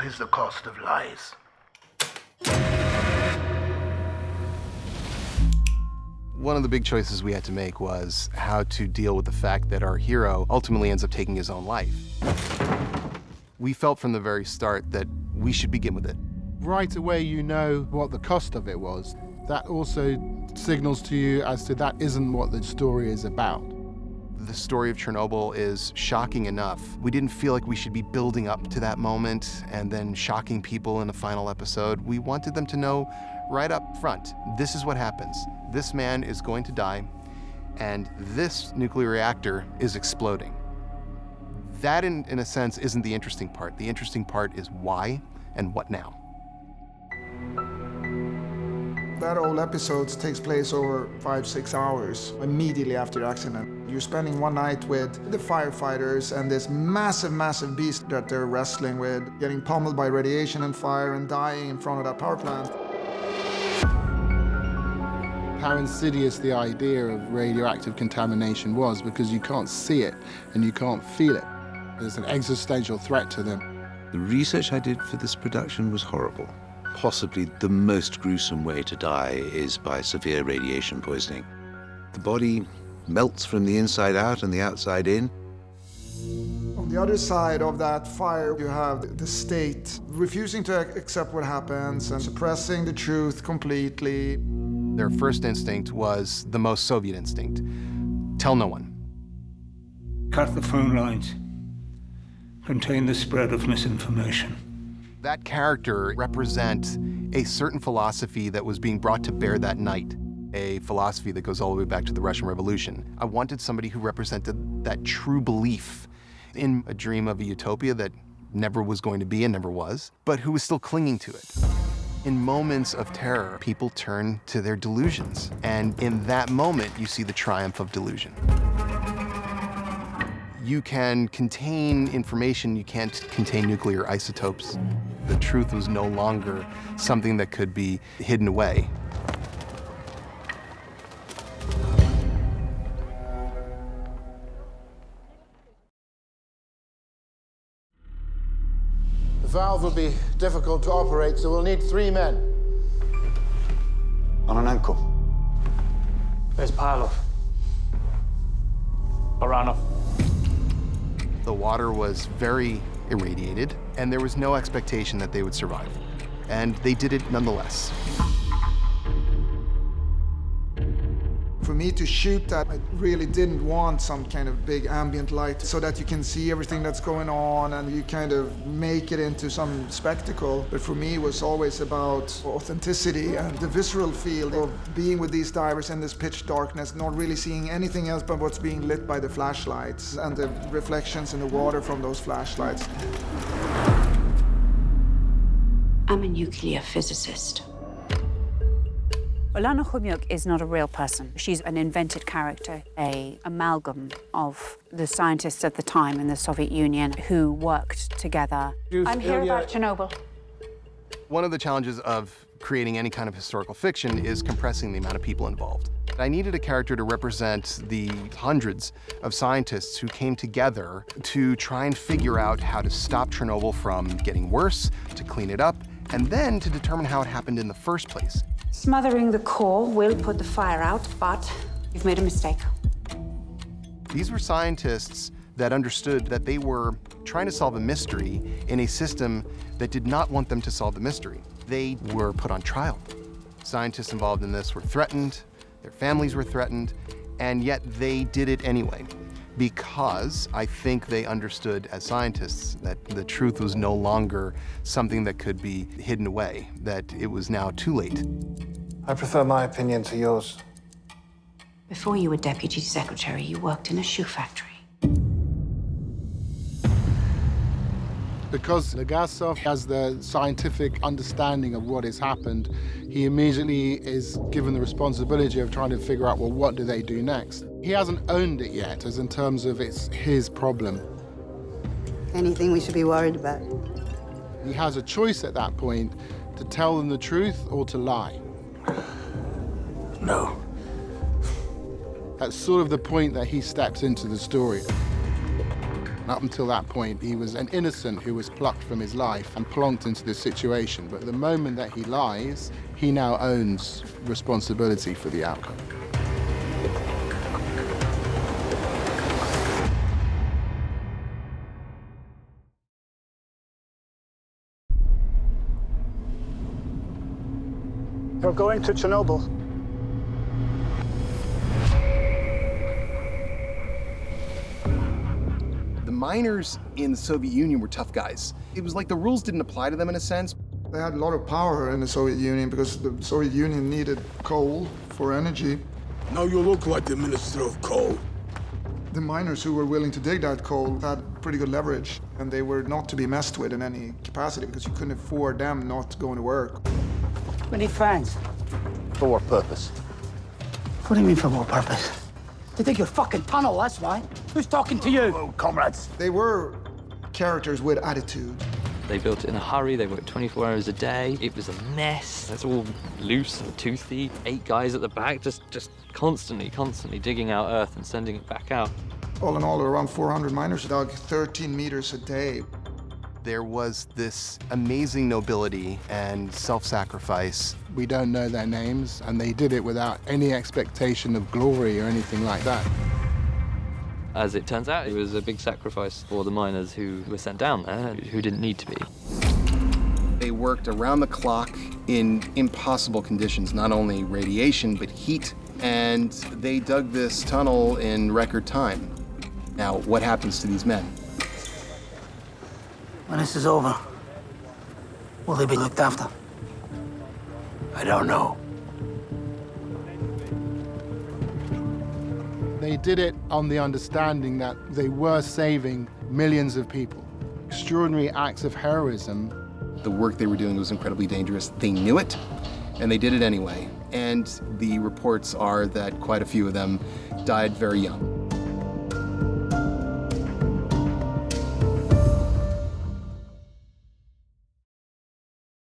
What is the cost of lies? One of the big choices we had to make was how to deal with the fact that our hero ultimately ends up taking his own life. We felt from the very start that we should begin with it. Right away, you know what the cost of it was. That also signals to you as to that isn't what the story is about. The story of Chernobyl is shocking enough. We didn't feel like we should be building up to that moment and then shocking people in the final episode. We wanted them to know right up front, this is what happens. This man is going to die, and this nuclear reactor is exploding. That, in a sense, isn't the interesting part. The interesting part is why and what now. That whole episode takes place over 5-6 hours immediately after the accident. You're spending one night with the firefighters and this massive beast that they're wrestling with, getting pummeled by radiation and fire and dying in front of that power plant. How insidious the idea of radioactive contamination was, because you can't see it and you can't feel it. There's an existential threat to them. The research I did for this production was horrible. Possibly the most gruesome way to die is by severe radiation poisoning. The body melts from the inside out and the outside in. On the other side of that fire, you have the state refusing to accept what happens and suppressing the truth completely. Their first instinct was the most Soviet instinct. Tell no one. Cut the phone lines. Contain the spread of misinformation. That character represents a certain philosophy that was being brought to bear that night, a philosophy that goes all the way back to the Russian Revolution. I wanted somebody who represented that true belief in a dream of a utopia that never was going to be and never was, but who was still clinging to it. In moments of terror, people turn to their delusions, and in that moment, you see the triumph of delusion. You can contain information, you can't contain nuclear isotopes. The truth was no longer something that could be hidden away. The valve will be difficult to operate, so we'll need 3 men. On an ankle. Where's Parlov? Baranov. The water was very irradiated, and there was no expectation that they would survive. And they did it nonetheless. For me to shoot that, I really didn't want some kind of big ambient light so that you can see everything that's going on and you kind of make it into some spectacle. But for me, it was always about authenticity and the visceral feel of being with these divers in this pitch darkness, not really seeing anything else but what's being lit by the flashlights and the reflections in the water from those flashlights. I'm a nuclear physicist. Olana Khumyuk is not a real person. She's an invented character, an amalgam of the scientists at the time in the Soviet Union who worked together. I'm here about Chernobyl. One of the challenges of creating any kind of historical fiction is compressing the amount of people involved. I needed a character to represent the hundreds of scientists who came together to try and figure out how to stop Chernobyl from getting worse, to clean it up, and then to determine how it happened in the first place. Smothering the core will put the fire out, but you've made a mistake. These were scientists that understood that they were trying to solve a mystery in a system that did not want them to solve the mystery. They were put on trial. Scientists involved in this were threatened, their families were threatened, and yet they did it anyway, because I think they understood as scientists that the truth was no longer something that could be hidden away, that it was now too late. I prefer my opinion to yours. Before you were deputy secretary, you worked in a shoe factory. Because Legasov has the scientific understanding of what has happened, he immediately is given the responsibility of trying to figure out, well, what do they do next? He hasn't owned it yet, as in terms of it's his problem. Anything we should be worried about? He has a choice at that point to tell them the truth or to lie. No. That's sort of the point that he steps into the story. Up until that point, he was an innocent who was plucked from his life and plonked into this situation. But the moment that he lies, he now owns responsibility for the outcome. We're going to Chernobyl. The miners in the Soviet Union were tough guys. It was like the rules didn't apply to them in a sense. They had a lot of power in the Soviet Union because the Soviet Union needed coal for energy. Now you look like the Minister of Coal. The miners who were willing to dig that coal had pretty good leverage, and they were not to be messed with in any capacity because you couldn't afford them not going to work. We need fans. For what purpose? What do you mean for what purpose? To dig your fucking tunnel, that's why. Who's talking to you? Oh, comrades. They were characters with attitude. They built it in a hurry, they worked 24 hours a day. It was a mess. It's all loose and toothy. 8 guys at the back just constantly digging out earth and sending it back out. All in all, around 400 miners dug 13 meters a day. There was this amazing nobility and self-sacrifice. We don't know their names, and they did it without any expectation of glory or anything like that. As it turns out, it was a big sacrifice for the miners who were sent down there, who didn't need to be. They worked around the clock in impossible conditions, not only radiation, but heat, and they dug this tunnel in record time. Now, what happens to these men? When this is over, will they be looked after? I don't know. They did it on the understanding that they were saving millions of people. Extraordinary acts of heroism. The work they were doing was incredibly dangerous. They knew it, and they did it anyway. And the reports are that quite a few of them died very young.